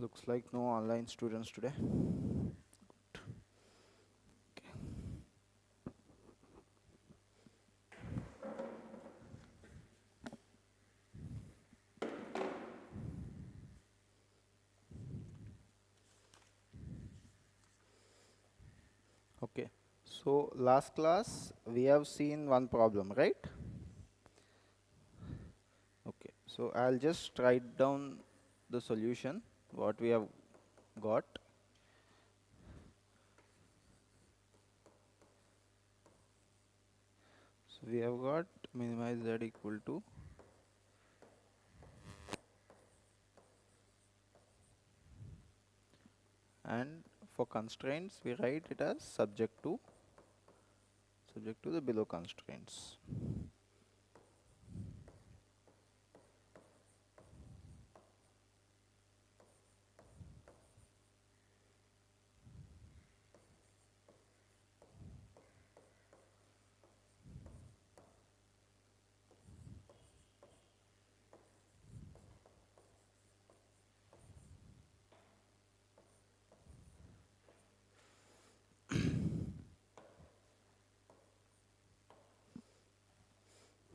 Looks like no online students today. Okay, so last class we have seen one problem, right? Okay, so I'll just write down the solution, what we have got. So we have got minimize z equal to, and for constraints we write it as subject to the below constraints.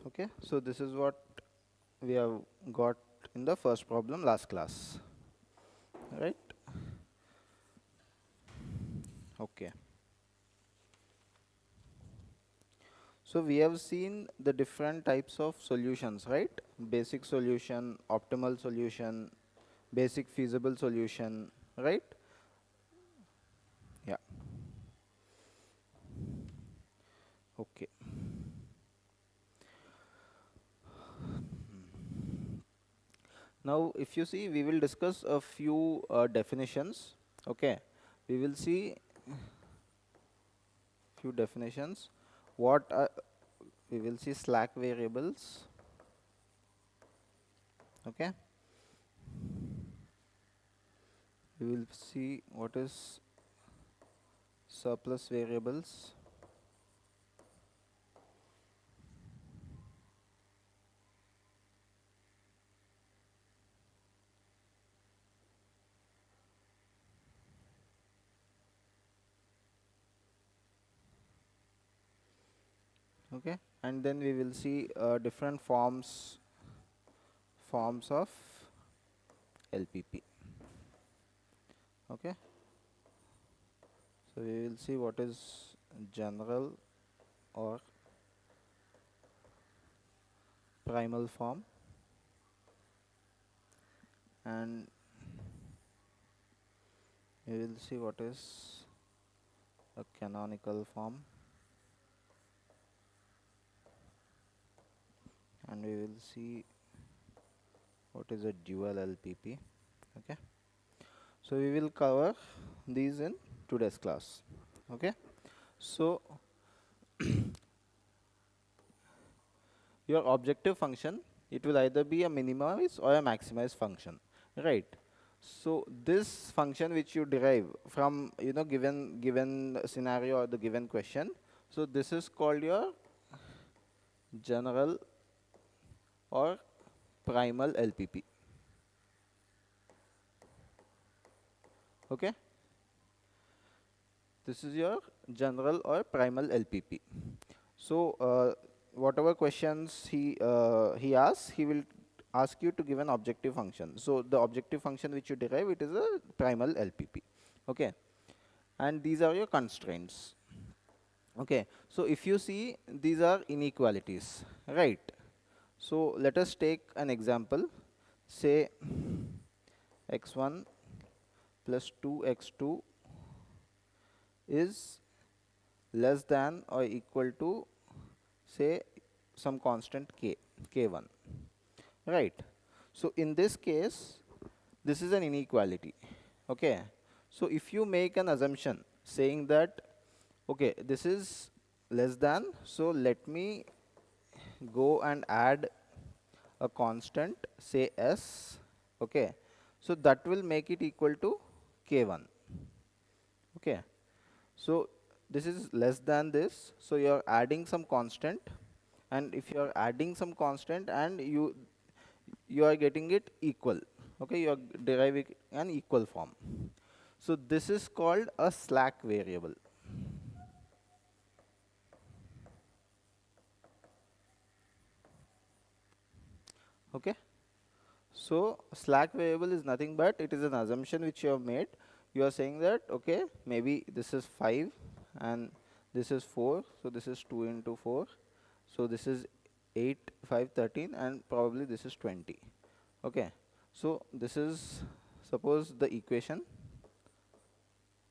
Okay, so this is what we have got in the first problem last class, right? Okay. So we have seen the different types of solutions, right? Basic solution, optimal solution, basic feasible solution, right? Yeah. Okay. Now, if you see, we will discuss a few definitions. Okay. We will see few definitions. What we will see slack variables. Okay. We will see what is surplus variables. Okay, and then we will see different forms of LPP. Okay, so we will see what is general or primal form, and we will see what is a canonical form, and we will see what is a dual LPP. Okay, so we will cover these in today's class. Okay, so your objective function, it will either be a minimize or a maximize function, right? So this function which you derive from, given scenario or the given question, so this is called your general or primal LPP. Okay, this is your general or primal LPP. So whatever questions he asks, he will ask you to give an objective function. So the objective function which you derive, it is a primal LPP. Okay, and these are your constraints. Okay, so if you see, these are inequalities, right? So let us take an example. Say x1 plus 2x2 is less than or equal to, say, some constant k1, right? So in this case, this is an inequality. Okay, so if you make an assumption saying that, okay, this is less than, so let me go and add a constant, say s. Okay, so that will make it equal to k1. Okay, so this is less than this, so you're adding some constant, and if you're adding some constant and you are getting it equal, Okay, you are deriving an equal form. So this is called a slack variable. Okay. So slack variable is nothing but it is an assumption which you have made. You are saying that okay, maybe this is 5 and this is 4, so this is 2 into 4. So this is 8, 5, 13, and probably this is 20. Okay. So this is suppose the equation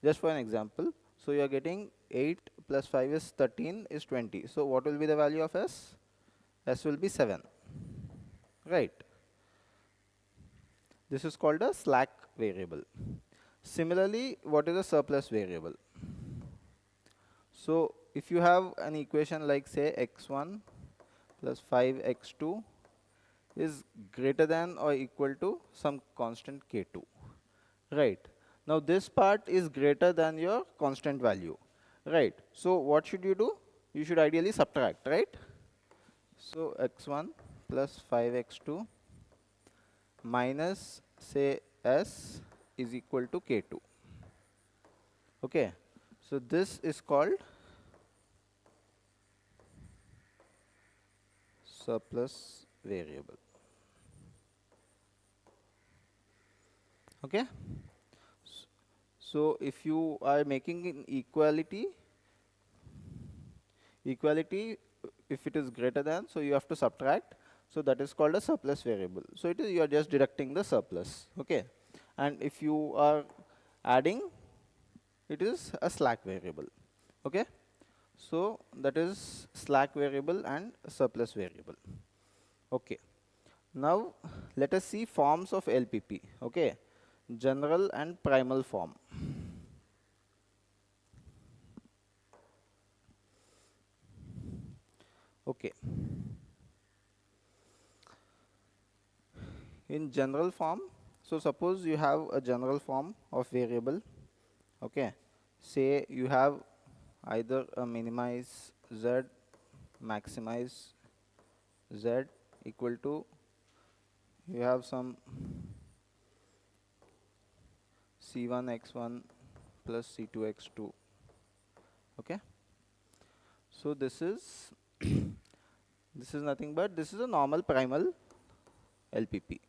just for an example. So you are getting 8 plus 5 is 13 is 20. So what will be the value of s? S will be 7. Right. This is called a slack variable. Similarly, what is a surplus variable? So if you have an equation like say x1 plus 5x2 is greater than or equal to some constant k2. Right. Now this part is greater than your constant value. Right. So what should you do? You should ideally subtract, right? So x1 plus 5x2 minus say s is equal to k2. Okay. So this is called surplus variable. Okay. So if you are making an equality, if it is greater than, so you have to subtract. So that is called a surplus variable. So it is you are just deducting the surplus. Okay. And if you are adding, it is a slack variable. Okay. So that is slack variable and surplus variable. Okay. Now let us see forms of LPP. Okay. General and primal form. Okay. In general form, so suppose you have a general form of variable. Okay. Say you have either a minimize z, maximize z equal to you have some c1 x1 plus c2 x2. Okay. So this is this is nothing but this is a normal primal LPP.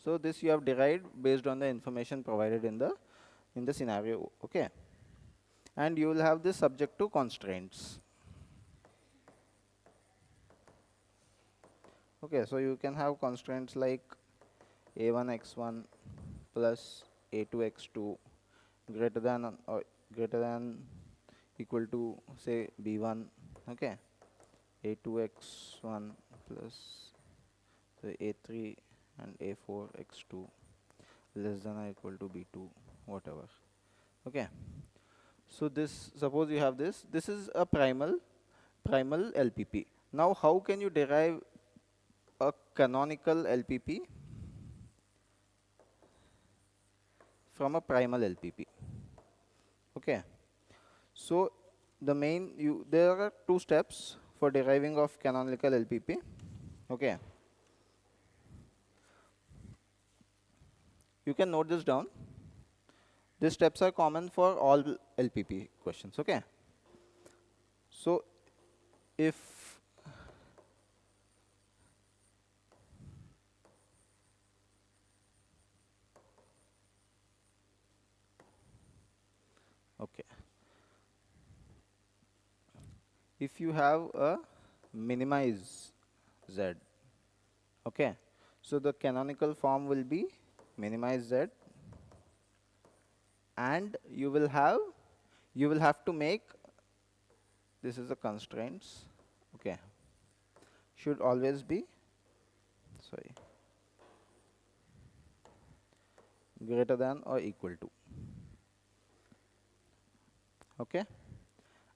So this you have derived based on the information provided in the scenario. Okay. And you will have this subject to constraints. Okay, so you can have constraints like a1 x1 plus a2 x2 greater than or greater than equal to say b1. Okay, a2 x1 plus say a3 and a4 x2 less than or equal to b2, whatever. Okay, so this suppose you have this. This is a primal LPP. Now, how can you derive a canonical LPP from a primal LPP? Okay. So the main there are two steps for deriving of canonical LPP. Okay. You can note this down. These steps are common for all LPP questions. Okay. So if okay, if you have a minimize z, okay, so the canonical form will be minimize z, and you will have to make this is the constraints. Okay, should always be sorry greater than or equal to. Okay,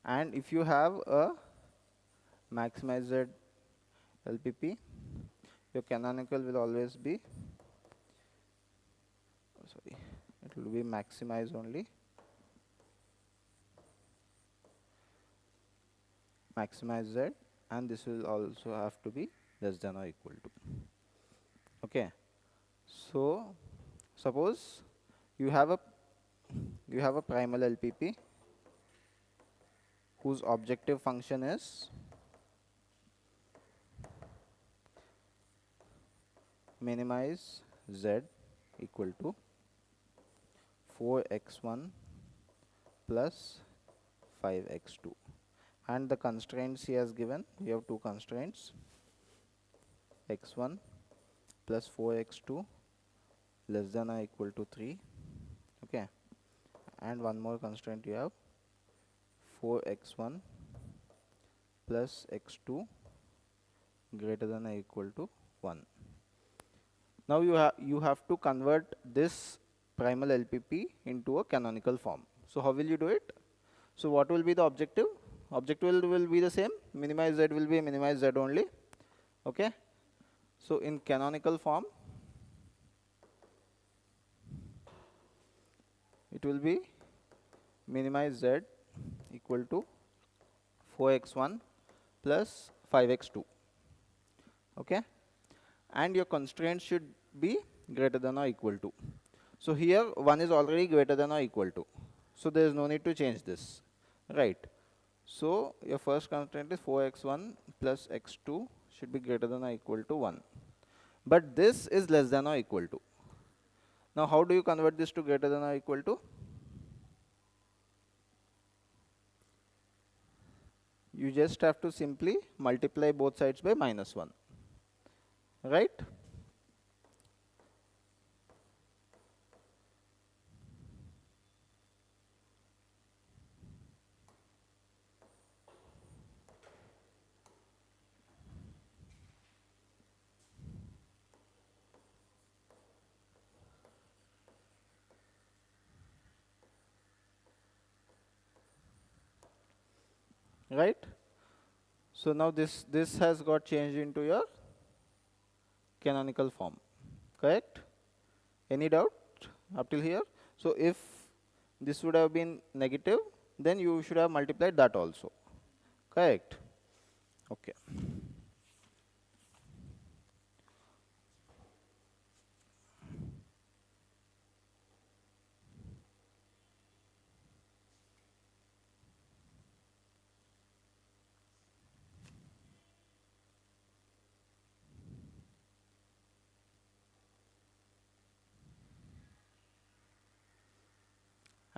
and if you have a maximized LPP, your canonical will always be sorry, it will be maximize only, maximize z, and this will also have to be less than or equal to. Okay, so Suppose you have a primal LPP whose objective function is minimize z equal to 4x1 plus 5x2, and the constraints he has given, we have two constraints, x1 plus 4x2 less than or equal to 3, okay, and one more constraint you have 4x1 plus x2 greater than or equal to 1. Now you have to convert this primal LPP into a canonical form. So how will you do it? So what will be the objective? Objective will be the same. Minimize z will be minimize z only. Okay. So in canonical form, it will be minimize z equal to 4x1 plus 5x2. Okay. And your constraint should be greater than or equal to. So here 1 is already greater than or equal to. So there is no need to change this. Right. So your first constraint is 4x1 plus x2 should be greater than or equal to 1. But this is less than or equal to. Now how do you convert this to greater than or equal to? You just have to simply multiply both sides by -1. Right? Right? So now this has got changed into your canonical form. Correct? Any doubt up till here? So if this would have been negative, then you should have multiplied that also. Correct? Okay.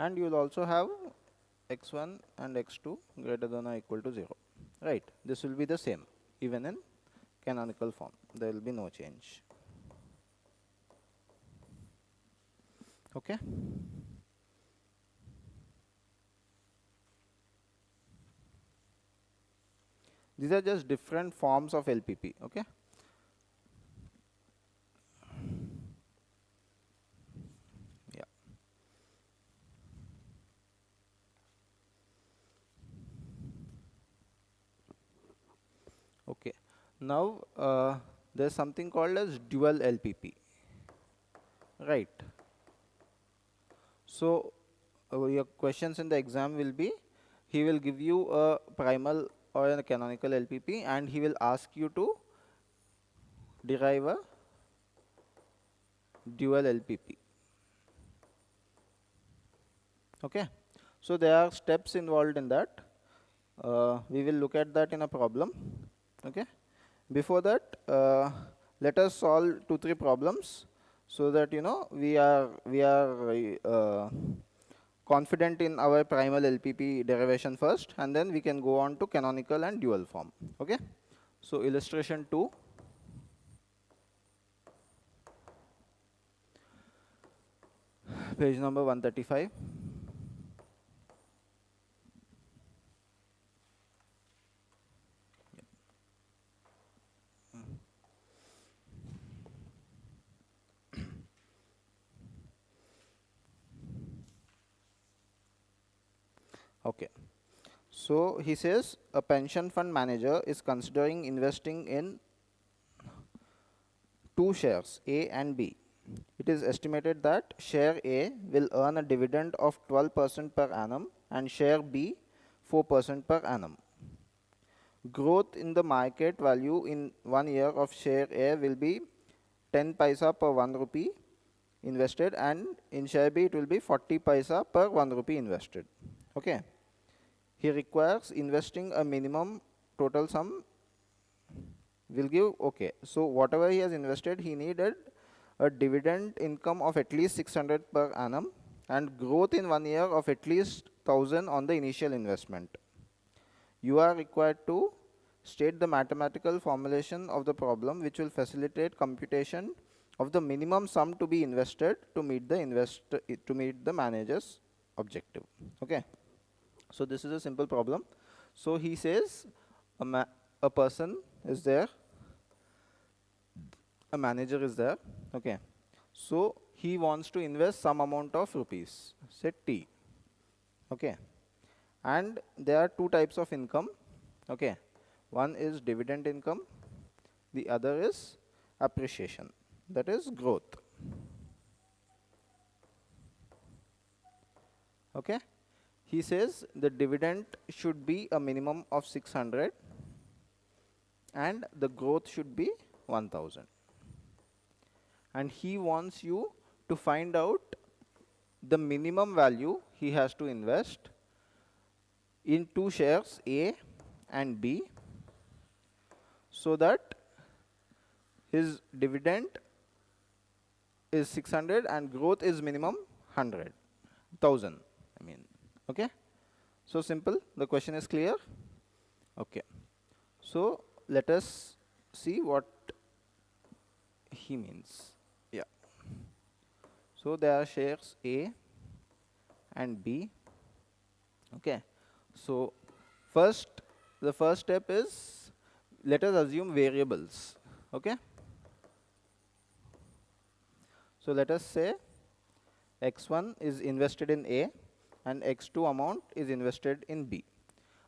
And you will also have x1 and x2 greater than or equal to 0. Right? This will be the same even in canonical form. There will be no change. Okay? These are just different forms of LPP. Okay? Yeah. Okay. Now there's something called as dual LPP. Right? So your questions in the exam will be, he will give you a primal or a canonical LPP and he will ask you to derive a dual LPP. Okay. So there are steps involved in that. We will look at that in a problem. Okay. Before that, let us solve 2-3 problems so that we are confident in our primal LPP derivation first, and then we can go on to canonical and dual form. Okay. So illustration 2. Page number 135. Okay. So he says a pension fund manager is considering investing in 2 shares, A and B. It is estimated that share A will earn a dividend of 12% per annum and share B 4% per annum. Growth in the market value in 1 year of share A will be 10 paisa per 1 rupee, invested, and in share B it will be 40 paisa per 1 rupee invested. Okay. He requires investing a minimum total sum will give, okay. So whatever he has invested, he needed a dividend income of at least 600 per annum and growth in 1 year of at least 1000 on the initial investment. You are required to state the mathematical formulation of the problem which will facilitate computation of the minimum sum to be invested to meet the manager's objective. Okay. So this is a simple problem. So he says a person is there, a manager is there. Okay. So he wants to invest some amount of rupees, say T. Okay. And there are two types of income. Okay. One is dividend income, the other is appreciation, that is growth. Okay. He says the dividend should be a minimum of 600 and the growth should be 1000. And he wants you to find out the minimum value he has to invest in two shares A and B, so that his dividend is 600 and growth is minimum 1,000. I mean, okay. So simple. The question is clear. Okay. So let us see what he means. Yeah. So there are shares A and B. Okay. So the first step is, let us assume variables. Okay. So let us say x1 is invested in A and x2 amount is invested in B.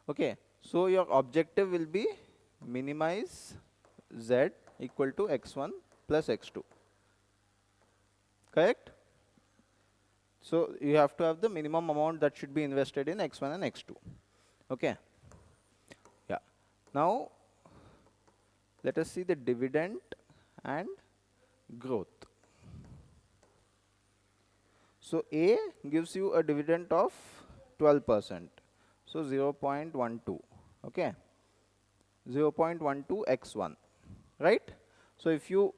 Okay. So your objective will be minimize z equal to x1 plus x2. Correct? So you have to have the minimum amount that should be invested in x1 and x2. Okay. Yeah. Now let us see the dividend and growth. So A gives you a dividend of 12%. So 0.12. Okay. 0.12 x1. Right? So if you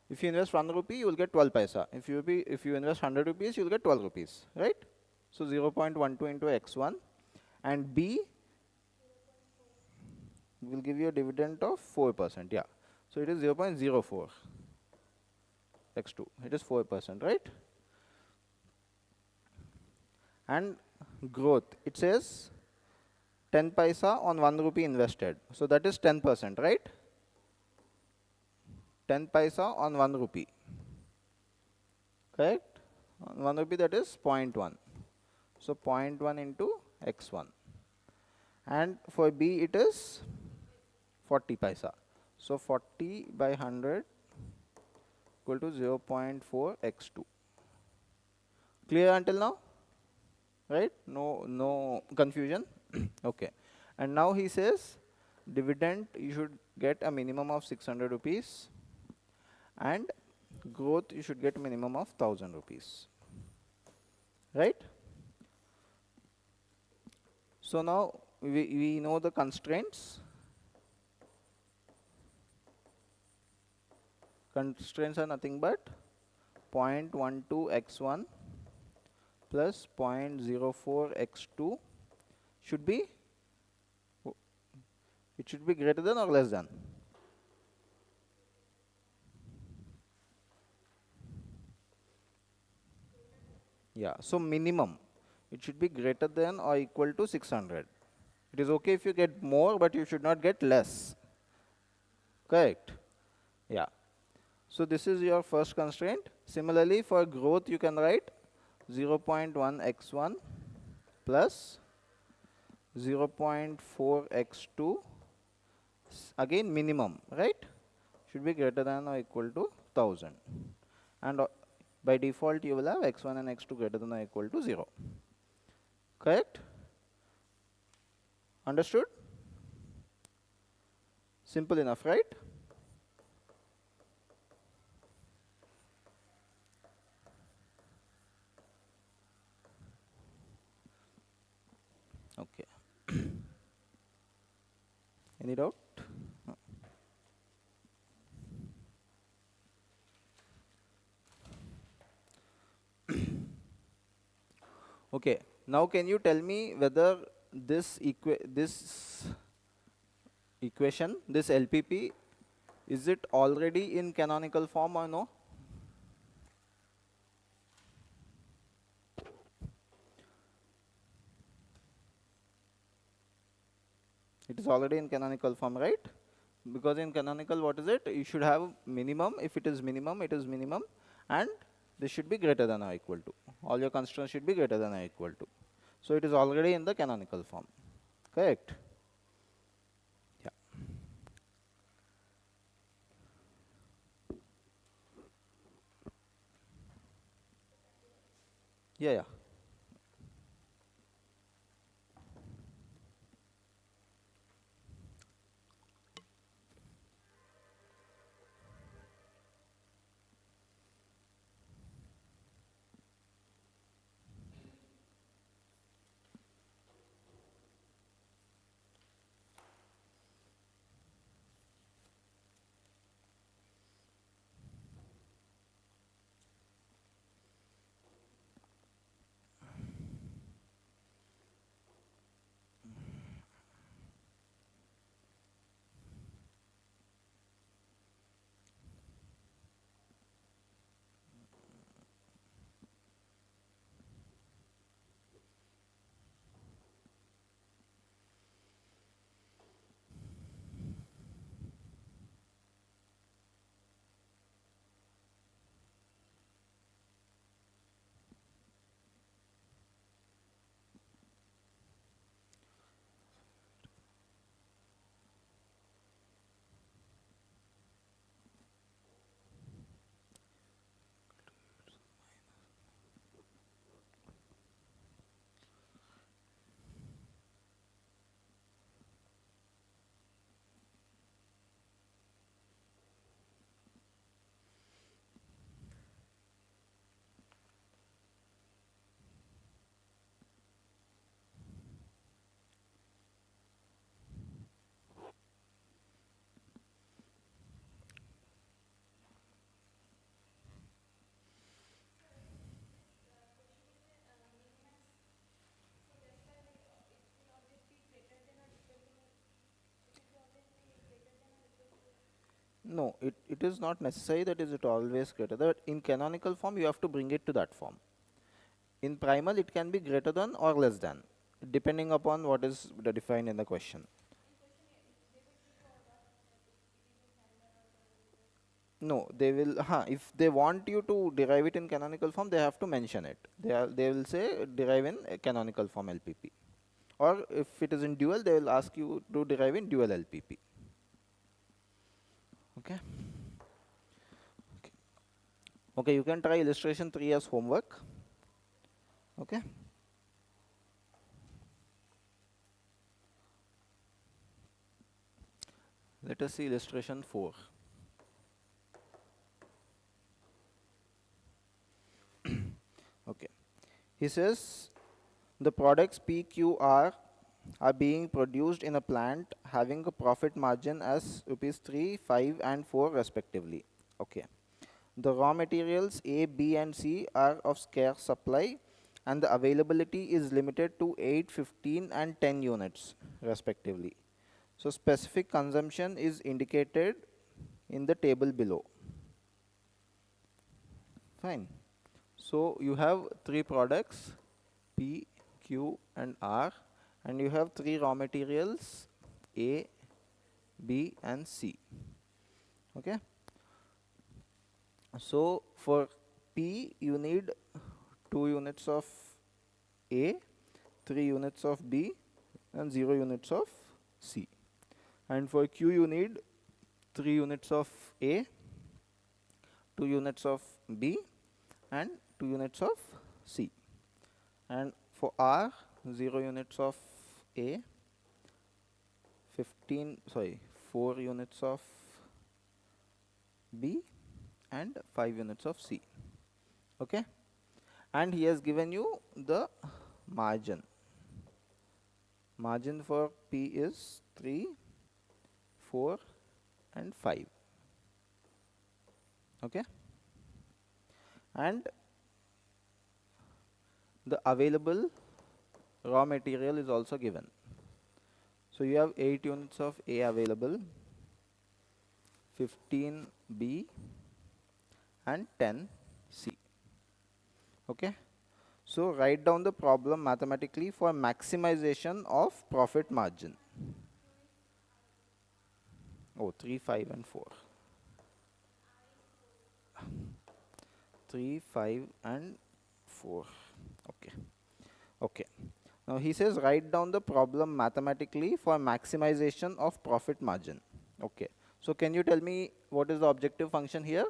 invest 1 rupee, you will get 12 paisa. If you invest 100 rupees, you will get 12 rupees. Right? So 0.12 into x1. And B will give you a dividend of 4%. Yeah. So it is 0.04 x2. It is 4%, right? And growth, it says 10 paisa on 1 rupee invested. So that is 10%, right? 10 paisa on 1 rupee. Correct? On 1 rupee, that is 0.1. So 0.1 into x1. And for B, it is 40 paisa. So 40 by 100 equal to 0.4 x2. Clear until now? Right? No confusion. Okay. And now he says dividend you should get a minimum of 600 rupees and growth you should get a minimum of 1000 rupees. Right? So now we know the constraints. Constraints are nothing but 0.12 x1 plus 0.04 x2 should be, it should be greater than or less than? Yeah, so minimum, it should be greater than or equal to 600. It is okay if you get more, but you should not get less. Correct? Yeah. So this is your first constraint. Similarly, for growth, you can write 0.1 x1 plus 0.4 x2, again minimum, right? Should be greater than or equal to 1000. And by default, you will have x1 and x2 greater than or equal to 0. Correct? Understood? Simple enough, right? Any doubt? Okay. Now can you tell me whether this equation, this LPP, is it already in canonical form or no? It is already in canonical form, right? Because in canonical, what is it? You should have minimum. If it is minimum, it is minimum. And this should be greater than or equal to. All your constants should be greater than or equal to. So it is already in the canonical form. Correct? Yeah. Yeah, yeah. No, it is not necessary that is it always greater. That in canonical form, you have to bring it to that form. In primal, it can be greater than or less than, depending upon what is defined in the question. No, they will, if they want you to derive it in canonical form, they have to mention it. They will say derive in a canonical form LPP. Or if it is in dual, they will ask you to derive in dual LPP. Okay. Okay, you can try illustration 3 as homework. Okay. Let us see illustration 4. Okay. He says the products PQR are being produced in a plant having a profit margin as rupees 3, 5 and 4 respectively. Okay. The raw materials A, B and C are of scarce supply and the availability is limited to 8, 15 and 10 units respectively. So specific consumption is indicated in the table below. Fine. So you have three products P, Q and R and you have three raw materials A, B and C. Okay. So for P you need 2 units of A, 3 units of B and 0 units of C. And for Q you need 3 units of A, 2 units of B and 2 units of C. And for R 0 units of A, 4 units of B and 5 units of C. Okay. And he has given you the margin. Margin for P is 3, 4 and 5. Okay, and the available raw material is also given. So you have 8 units of A available, 15 B and 10 C. Okay, so write down the problem mathematically for maximization of profit margin. Oh, 3, 5 and 4. 3, 5 and 4. Okay. Okay. Now he says write down the problem mathematically for maximization of profit margin. Okay. So can you tell me what is the objective function here?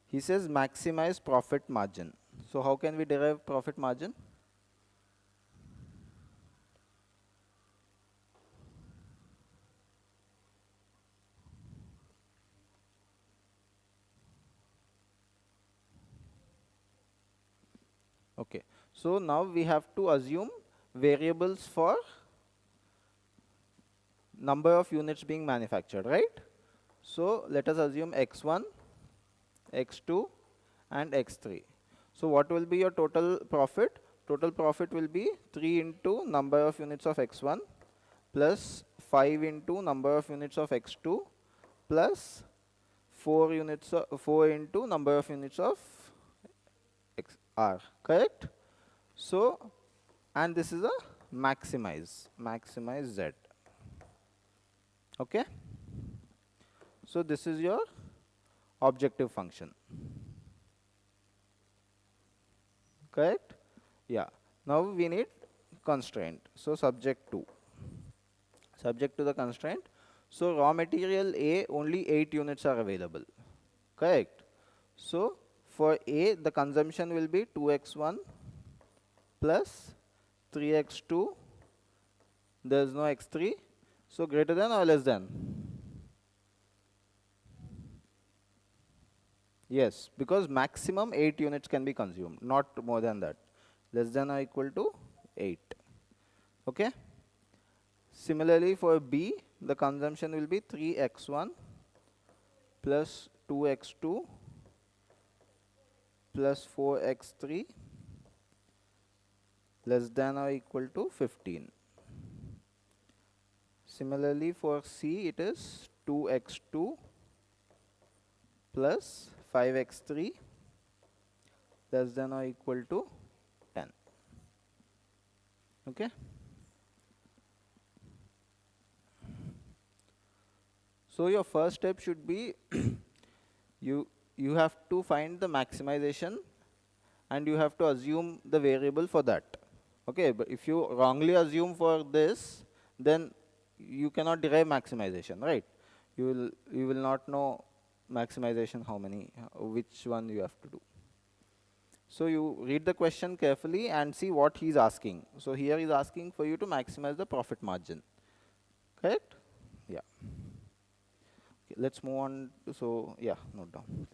He says maximize profit margin. So how can we derive profit margin? Okay. So now we have to assume variables for number of units being manufactured, right? So let us assume x1, x2 and x3. So what will be your total profit? Total profit will be 3 into number of units of x1 plus 5 into number of units of x2 plus 4 into number of units of xr, correct? So, and this is a maximize z. Okay, so this is your objective function, correct? Yeah, now we need constraint. So subject to the constraint. So raw material A, only 8 units are available, correct? So for A, the consumption will be 2x1 plus 3x2, there is no x3, so greater than or less than? Yes, because maximum 8 units can be consumed, not more than that. Less than or equal to 8. Okay. Similarly for B, the consumption will be 3x1 plus 2x2 plus 4x3 less than or equal to 15. Similarly for C, it is 2x2 plus 5x3 less than or equal to 10. Okay. So your first step should be you have to find the maximization and you have to assume the variable for that. Okay, but if you wrongly assume for this, then you cannot derive maximization, right? You will not know maximization how many, which one you have to do. So you read the question carefully and see what he's asking. So here he's asking for you to maximize the profit margin, correct? Yeah. Okay, let's move on. So yeah, note down.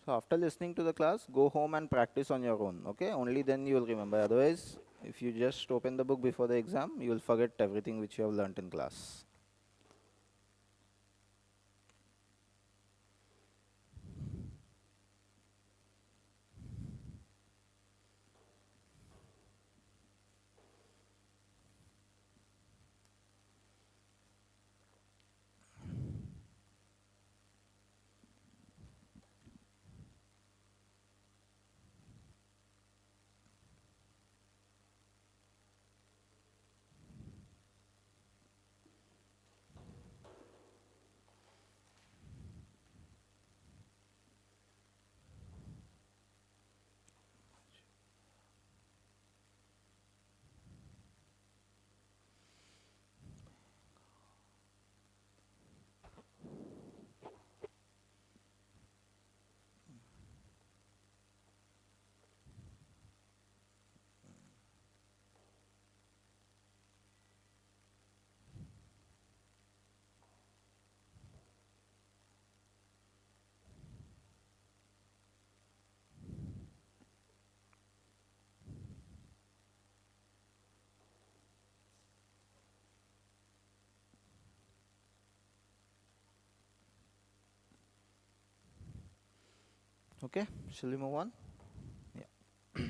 So after listening to the class, go home and practice on your own, okay? Only then you will remember. Otherwise, if you just open the book before the exam, you will forget everything which you have learnt in class. Okay, shall we move on? Yeah.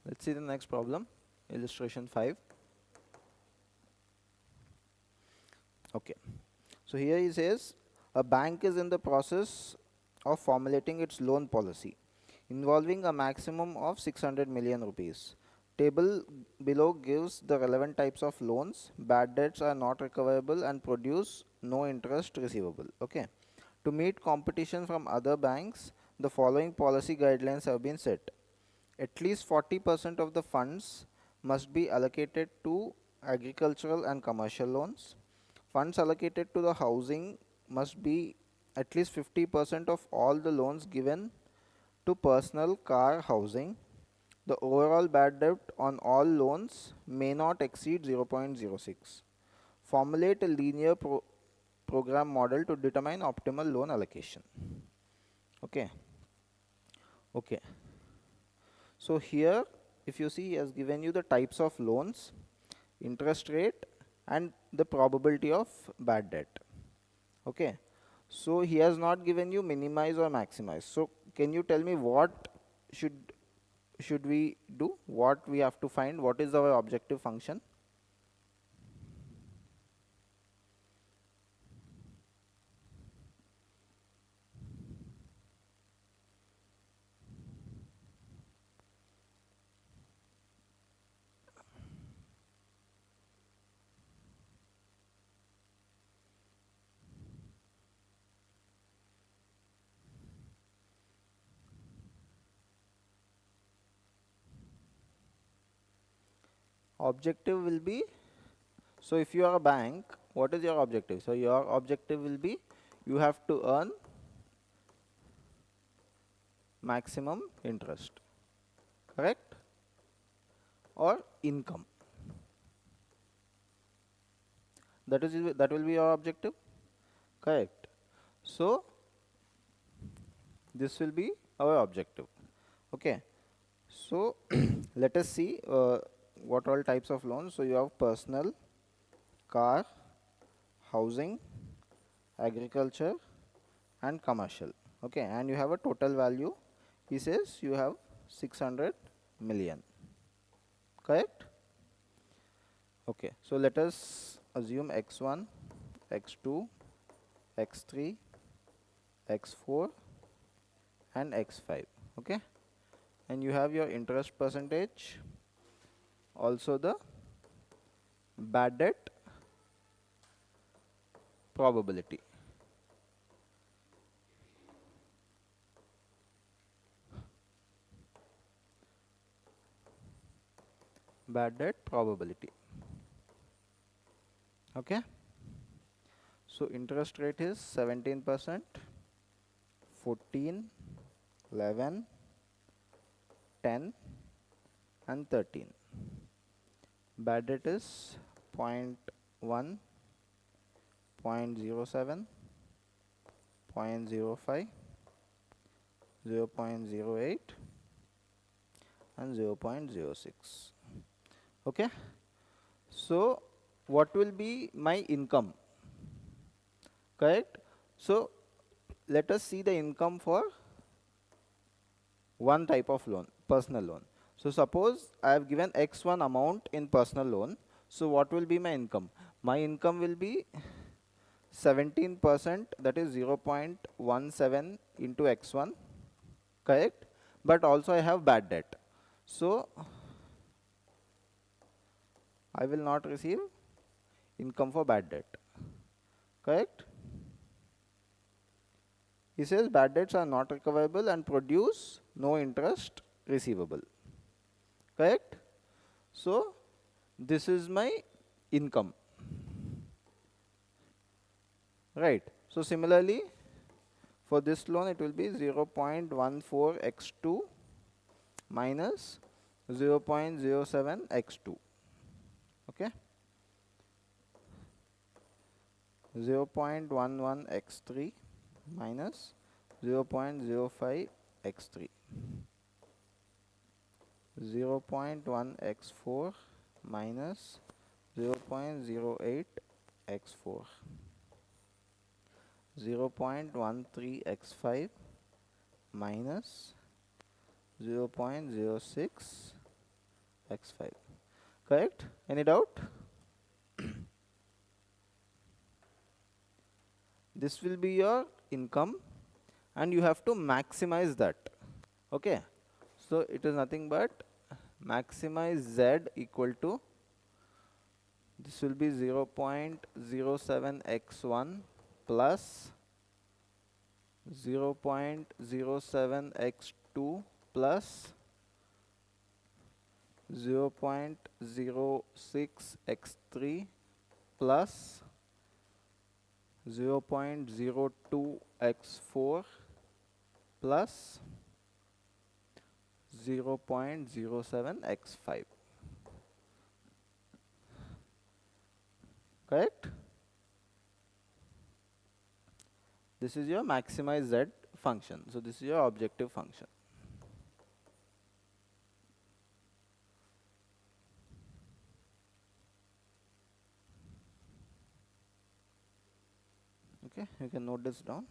Let's see the next problem, illustration 5. Okay, so here he says a bank is in the process of formulating its loan policy involving a maximum of 600 million rupees. Table below gives the relevant types of loans. Bad debts are not recoverable and produce no interest receivable. Okay, to meet competition from other banks, the following policy guidelines have been set. At least 40% of the funds must be allocated to agricultural and commercial loans. Funds allocated to the housing must be at least 50% of all the loans given to personal car housing. The overall bad debt on all loans may not exceed 0.06. Formulate a linear program model to determine optimal loan allocation. Okay. Okay. So here, if you see, he has given you the types of loans, interest rate, and the probability of bad debt. Okay. So he has not given you minimize or maximize. So can you tell me what should should we do? What we have to find? What is our objective function? Objective will be, so if you are a bank, what is your objective? So your objective will be you have to earn maximum interest, correct? Or income. That will be your objective, correct? So this will be our objective. Okay, so let us see what all types of loans. So you have personal, car, housing, agriculture, and commercial. Okay, and you have a total value. He says you have 600 million, correct? Okay, so let us assume x1, x2, x3, x4, and x5. Okay, and you have your interest percentage, also the bad debt probability. Bad debt probability. Okay, so interest rate is 17%, 14, 11, 10, and 13. Bad debt is 0.1, 0.07, 0.05, 0.08, and 0.06. Okay, so what will be my income, correct? So let us see the income for one type of loan, personal loan. So suppose I have given x1 amount in personal loan. So what will be my income? My income will be 17%, that is 0.17 into x1, correct? But also I have bad debt. So I will not receive income for bad debt, correct? He says bad debts are not recoverable and produce no interest receivable, correct? So this is my income, right? So similarly, for this loan it will be 0.14 x2 minus 0.07 x2. Okay, 0.11 x3 minus 0.05 x3, 0.1 x4 minus 0.08 x4, 0.13 x5 minus 0.06 x5. Correct? Any doubt? This will be your income and you have to maximize that. Okay, so it is nothing but maximize z equal to, this will be 0.07 x1 plus 0.07 x2 plus 0.06 x3 plus 0.02 x4 plus 0.07 x5. Correct? This is your maximize z function. So this is your objective function. Okay, you can note this down.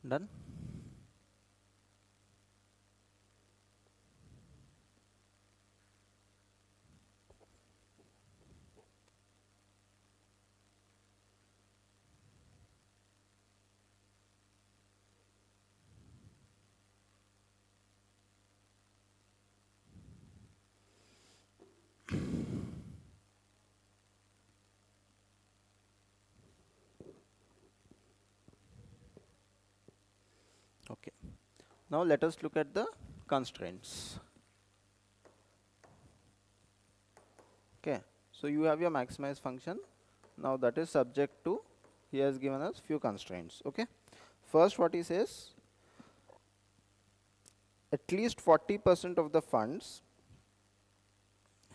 Done? Okay. Now let us look at the constraints. Okay. So you have your maximize function. Now that is subject to, he has given us few constraints. Okay. First, what he says, at least 40% of the funds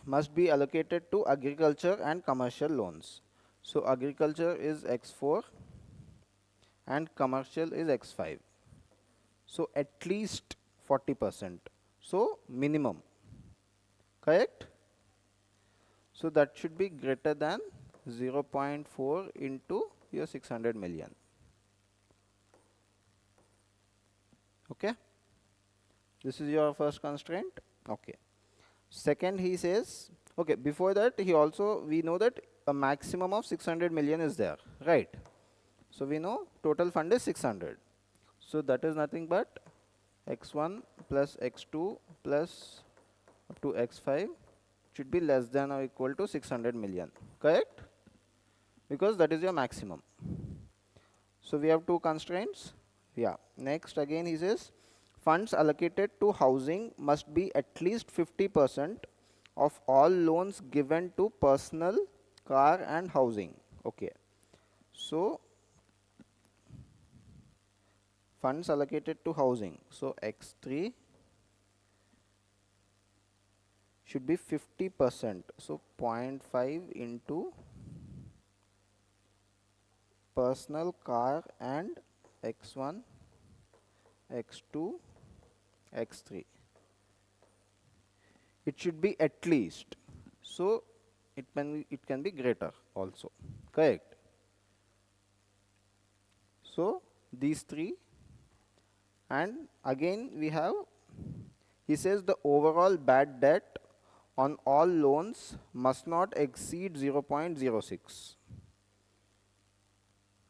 must be allocated to agriculture and commercial loans. So agriculture is x4 and commercial is x5. So at least 40%. So minimum, correct? So that should be greater than 0.4 into your 600 million. Okay, this is your first constraint. Okay, second he says, okay, before that he also, we know that a maximum of 600 million is there, right? So we know total fund is 600. So that is nothing but x1 plus x2 plus up to x5 should be less than or equal to 600 million, correct? Because that is your maximum. So we have two constraints. Yeah. Next again he says funds allocated to housing must be at least 50% of all loans given to personal, car and housing. Okay. So funds allocated to housing. So x3 should be 50%. So 0.5 into personal, car and x1, x2, x3. It should be at least. So it can be greater also, correct? So these three, and again we have, he says the overall bad debt on all loans must not exceed 0.06,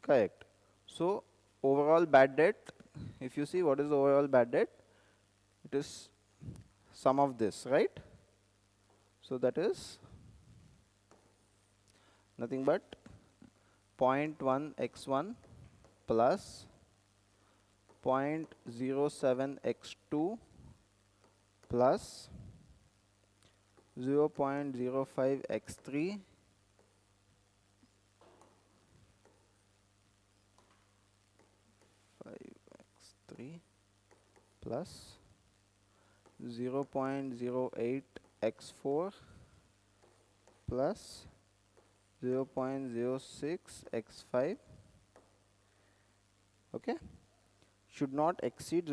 correct? So overall bad debt, if you see what is the overall bad debt, it is sum of this, right? So that is nothing but 0.1 x1 plus 0.07 x2 plus 0.05 x3 5 x3 plus 0.08 x4 plus 0.06 x5. Okay, should not exceed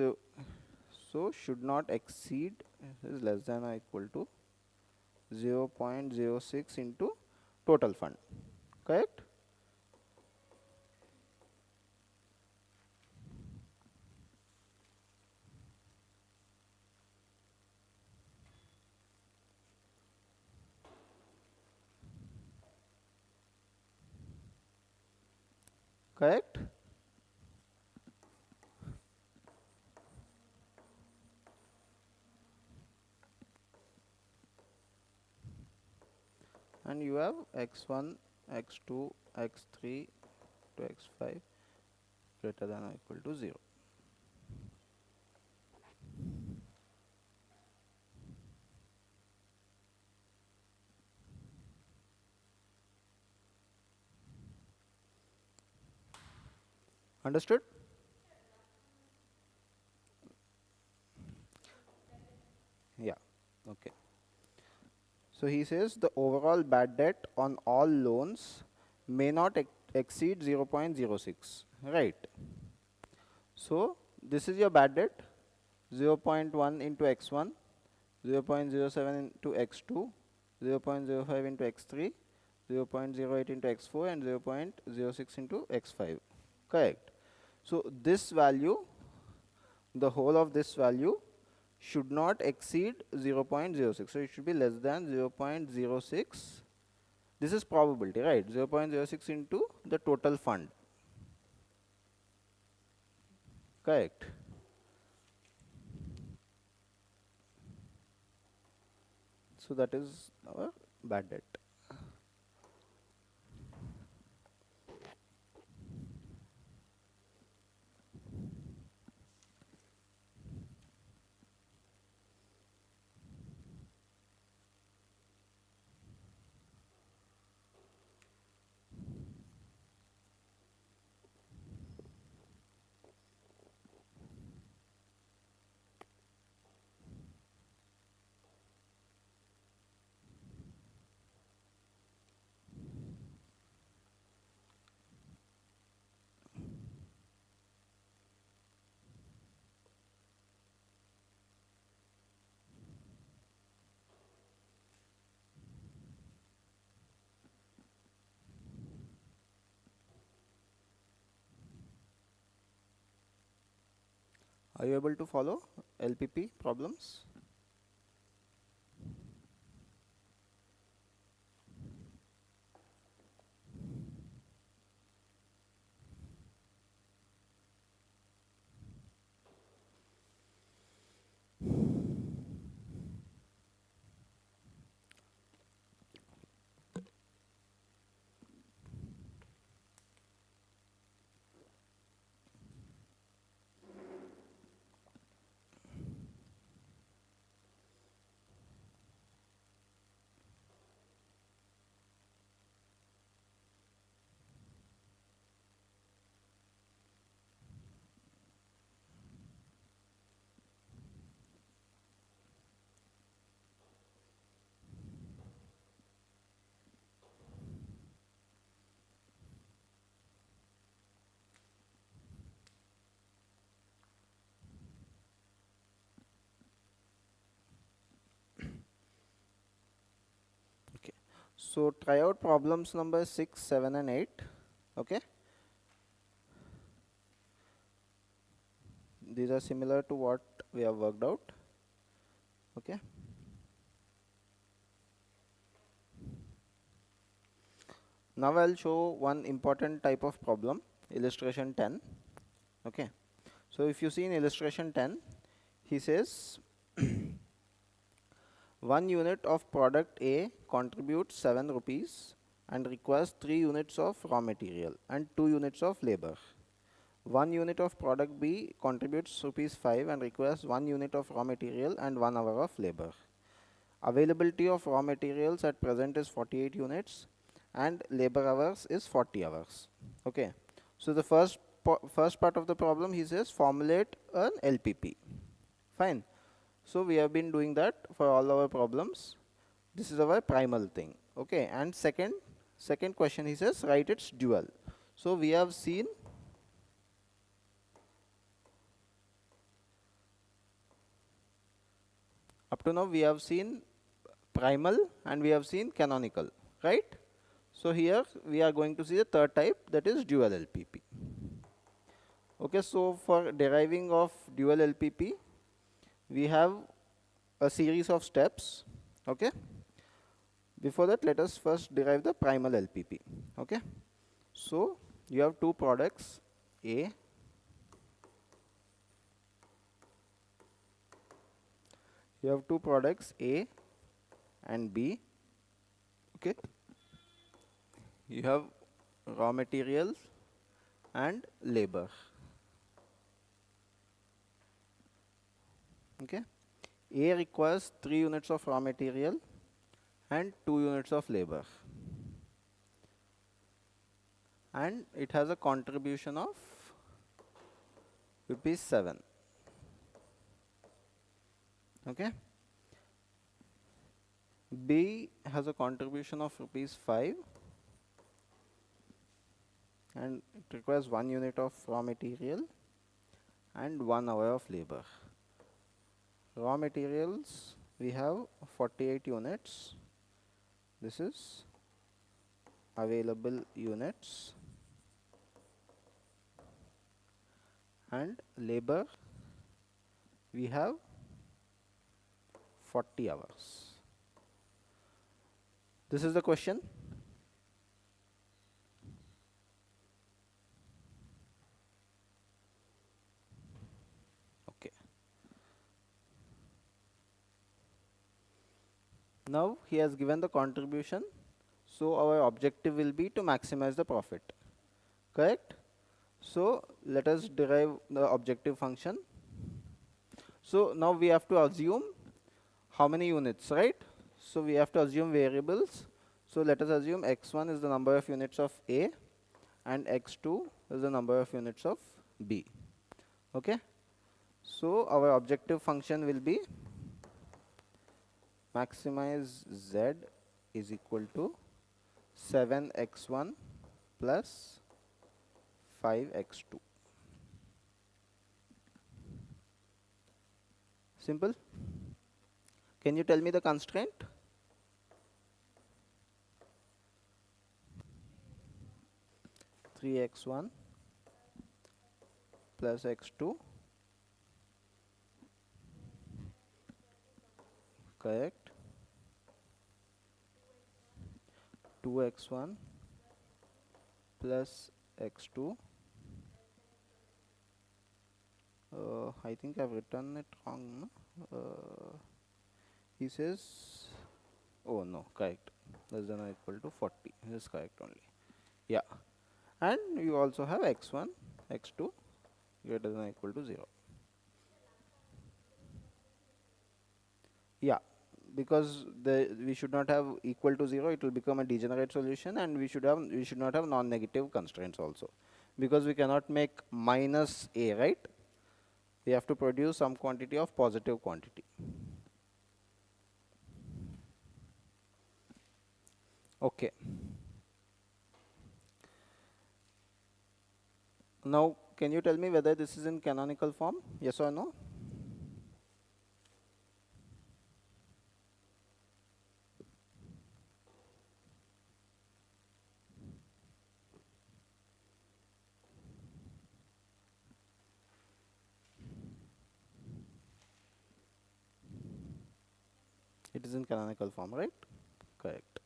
so should not exceed is less than or equal to 0.06 into total fund, correct? Correct. And you have x1, x2, x3 to x5 greater than or equal to 0. Understood? Yeah. Okay. So he says the overall bad debt on all loans may not exceed 0.06. Right. So this is your bad debt, 0.1 into x1, 0.07 into x2, 0.05 into x3, 0.08 into x4 and 0.06 into x5. Correct. So this value, the whole of this value should not exceed 0.06. So it should be less than 0.06. This is probability, right? 0.06 into the total fund. Correct. So that is our bad debt. Are you able to follow LPP problems? Okay. So try out problems number 6, 7 and 8. Okay. These are similar to what we have worked out. Okay. Now I'll show one important type of problem, illustration 10. Okay. So if you see in illustration 10, he says 1 unit of product A contributes 7 rupees and requires 3 units of raw material and 2 units of labor. 1 unit of product B contributes rupees 5 and requires 1 unit of raw material and 1 hour of labor. Availability of raw materials at present is 48 units and labor hours is 40 hours. Okay. So the first part of the problem, he says formulate an LPP. Fine. So we have been doing that for all our problems. This is our primal thing. Okay. And second question, he says write its dual. So we have seen up to now we have seen primal and we have seen canonical, right? So here we are going to see the third type, that is dual LPP. Okay, so for deriving of dual LPP, we have a series of steps. Okay. Before that, let us first derive the primal LPP. Okay. So you have two products A. You have two products A and B. Okay. You have raw materials and labor. Okay. A requires 3 units of raw material and 2 units of labor. And it has a contribution of rupees 7. Okay. B has a contribution of rupees 5 and it requires 1 unit of raw material and 1 hour of labor. Raw materials, we have 48 units. This is available units. And labor, we have 40 hours. This is the question. Okay. Now he has given the contribution. So our objective will be to maximize the profit. Correct? So let us derive the objective function. So now we have to assume how many units, right? So we have to assume variables. So let us assume x1 is the number of units of A and x2 is the number of units of B. Okay. So our objective function will be maximize Z is equal to 7x1 plus 5x2. Simple. Can you tell me the constraint? Three x1 plus x2 correct, 2x1 plus x2. I think I've written it wrong. No? He says, oh no, correct, less than or equal to 40. This is correct only. Yeah, and you also have x1, x2 greater than or equal to 0. Yeah, because we should not have equal to 0, it will become a degenerate solution, and we should not have non-negative constraints also, because we cannot make minus a, right? We have to produce some quantity of positive quantity. Okay. Now, can you tell me whether this is in canonical form? Yes or no? It is in canonical form, right? Correct.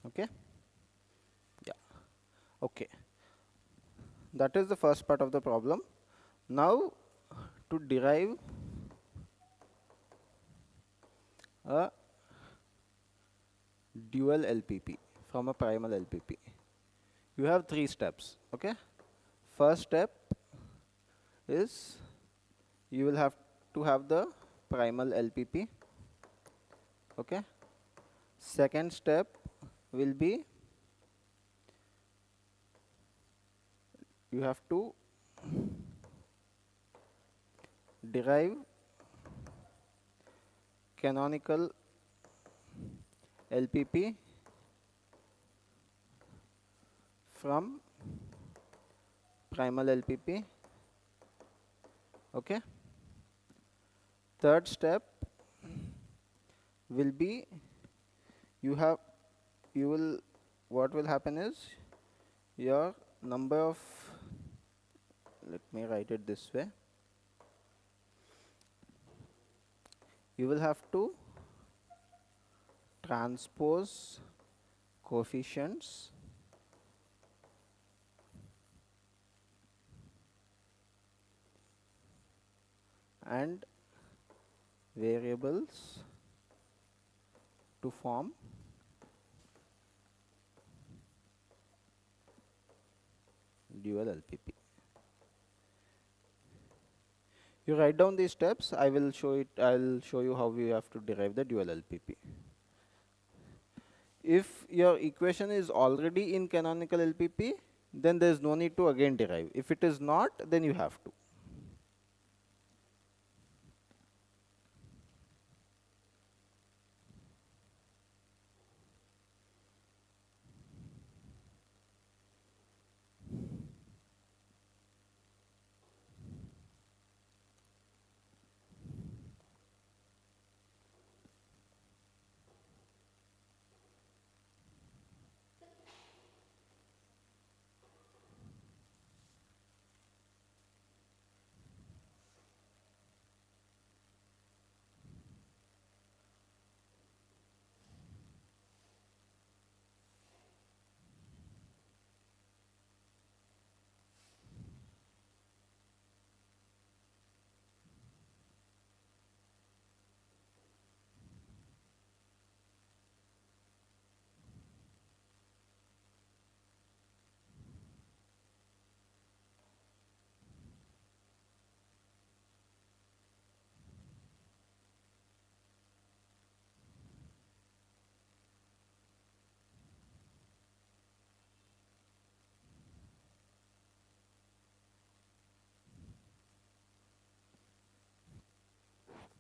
Okay. Yeah. Okay. That is the first part of the problem. Now, to derive a dual LPP from a primal LPP, you have 3 steps. Okay. First step is you will have to have the primal LPP. Okay. Second step will be you have to derive canonical LPP from primal LPP. Okay. Third step will be you have you will what will happen is your number of, let me write it this way, you will have to transpose coefficients and variables to form dual LPP. You write down these steps, I'll show you how we have to derive the dual LPP. If your equation is already in canonical LPP, then there is no need to again derive. If it is not, then you have to.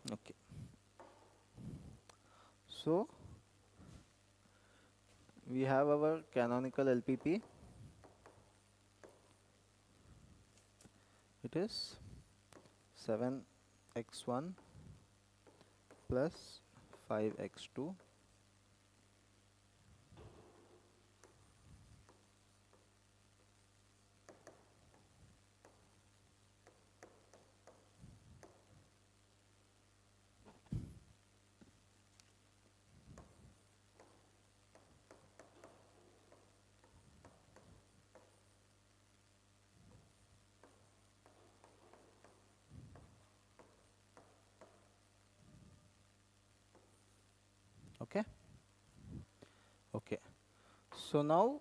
Okay. So we have our canonical LPP. it is 7x1 plus 5x2 okay. Okay, so now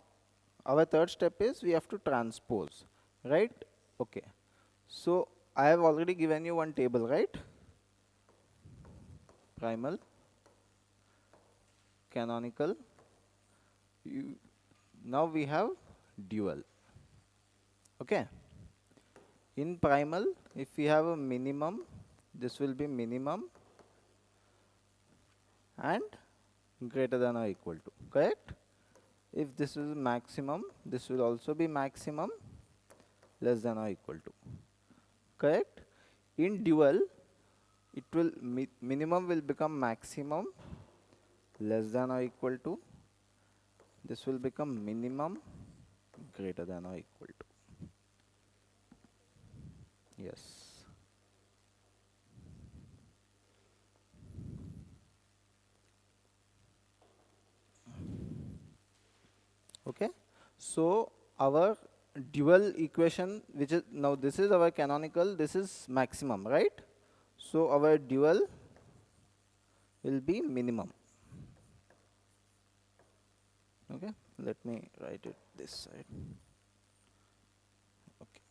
our third step is we have to transpose, right? Okay, so I have already given you one table, right? Primal, canonical. You, now we have dual. Okay, in primal, if we have a minimum, this will be minimum and greater than or equal to, correct? If this is maximum, this will also be maximum less than or equal to, correct? In dual, it will minimum will become maximum less than or equal to, this will become minimum greater than or equal to. Yes. Okay, so our dual equation, which is now this is our canonical, this is maximum, right? So our dual will be minimum. Okay, let me write it this side. Okay,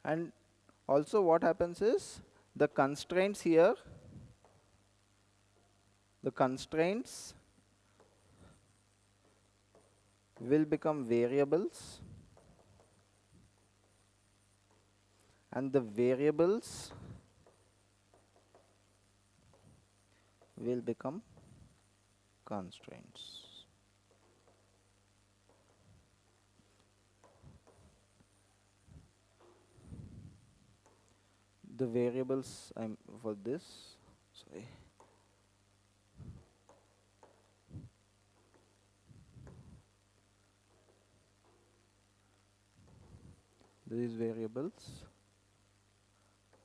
and also what happens is the constraints here, the constraints will become variables and the variables will become constraints. The variables I'm for this, sorry, these variables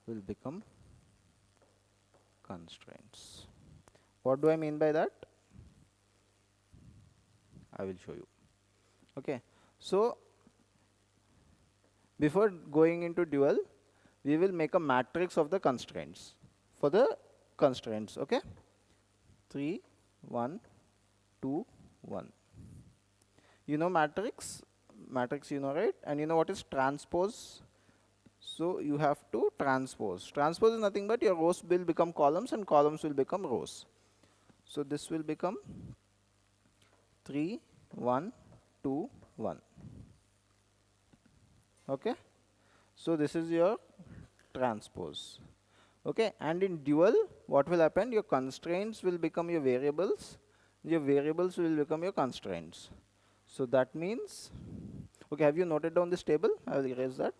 will become constraints. What do I mean by that? I will show you. Okay, so before going into dual, we will make a matrix of the constraints. For the constraints, okay? 3, 1, 2, 1. You know matrix? Matrix you know, right? And you know what is transpose? So you have to transpose. Transpose is nothing but your rows will become columns and columns will become rows. So this will become 3, 1, 2, 1. Okay? So this is your transpose. Okay, and in dual, what will happen? Your constraints will become your variables will become your constraints. So that means, okay, have you noted down this table? I will erase that.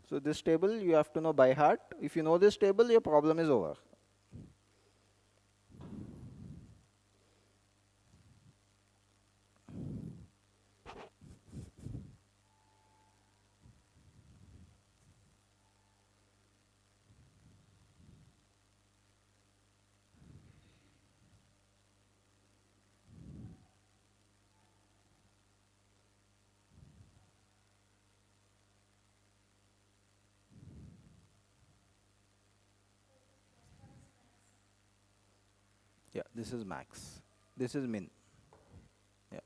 So this table you have to know by heart. If you know this table, your problem is over. Yeah, this is max. This is min. Yeah.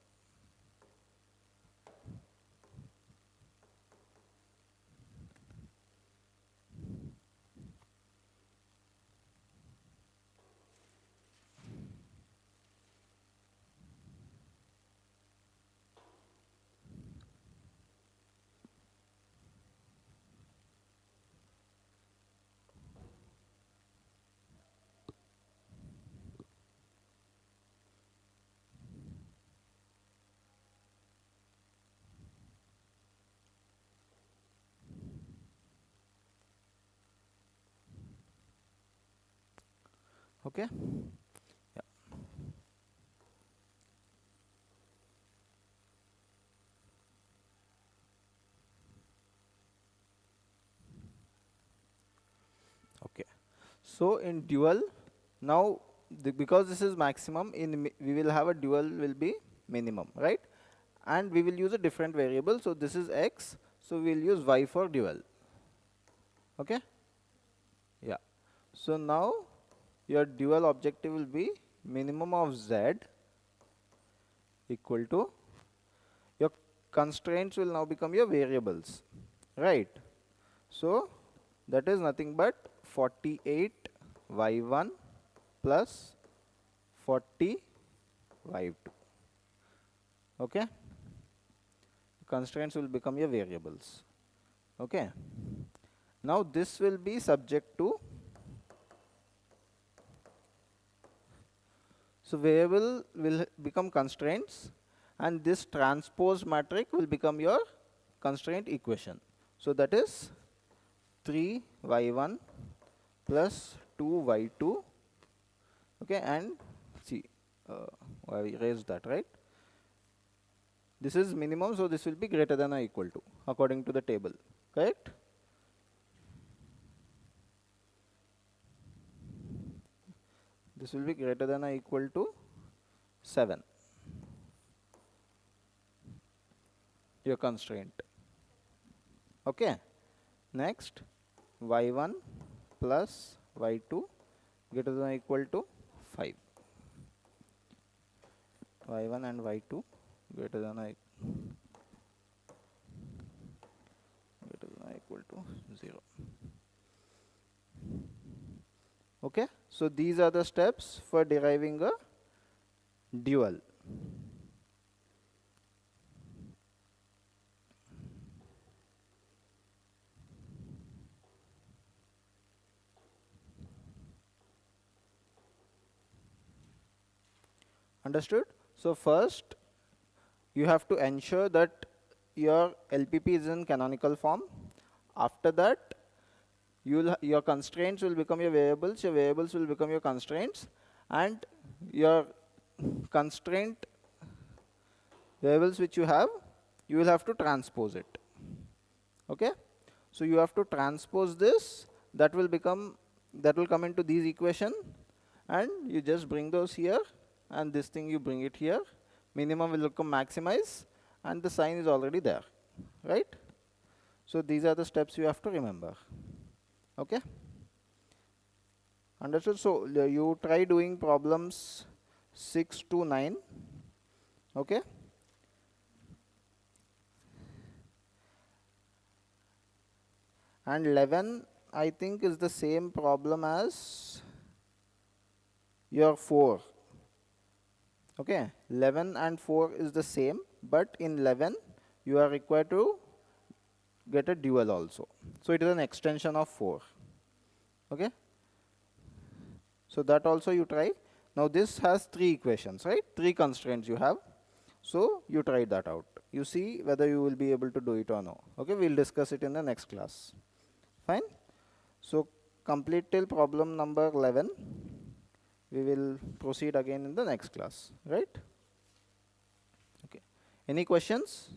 Okay. Yeah. Okay. So in dual, now because this is maximum, we will have a dual will be minimum, right? And we will use a different variable. So this is x. So we will use y for dual. Okay. Yeah. So now your dual objective will be minimum of z equal to your constraints will now become your variables, right? So that is nothing but 48 y1 plus 40 y2. Okay, constraints will become your variables. Okay, now this will be subject to, so variable will become constraints, and this transpose matrix will become your constraint equation. So that is 3y1 plus 2y2. Okay, and see, I erased that, right? This is minimum, so this will be greater than or equal to according to the table, correct? This will be greater than or equal to 7, your constraint. Okay, next y1 plus y2 greater than or equal to 5. y1 and y2 greater than or equal to 0. Okay, so these are the steps for deriving a dual. Understood? So first you have to ensure that your LPP is in canonical form. After that, your constraints will become your variables will become your constraints, and your constraint variables which you have, you will have to transpose it. Okay? So you have to transpose this, that will come into these equation, and you just bring those here, and this thing you bring it here. Minimum will become maximize, and the sign is already there, right? So these are the steps you have to remember. Okay? Understood? So you try doing problems 6 to 9. Okay? And 11, I think, is the same problem as your 4. Okay? 11 and 4 is the same, but in 11, you are required to get a dual also. So it is an extension of 4. Okay? So that also you try. Now this has 3 equations, right? 3 constraints you have. So you try that out. You see whether you will be able to do it or no. Okay, we'll discuss it in the next class. Fine. So complete till problem number 11. We will proceed again in the next class, right? Okay. Any questions?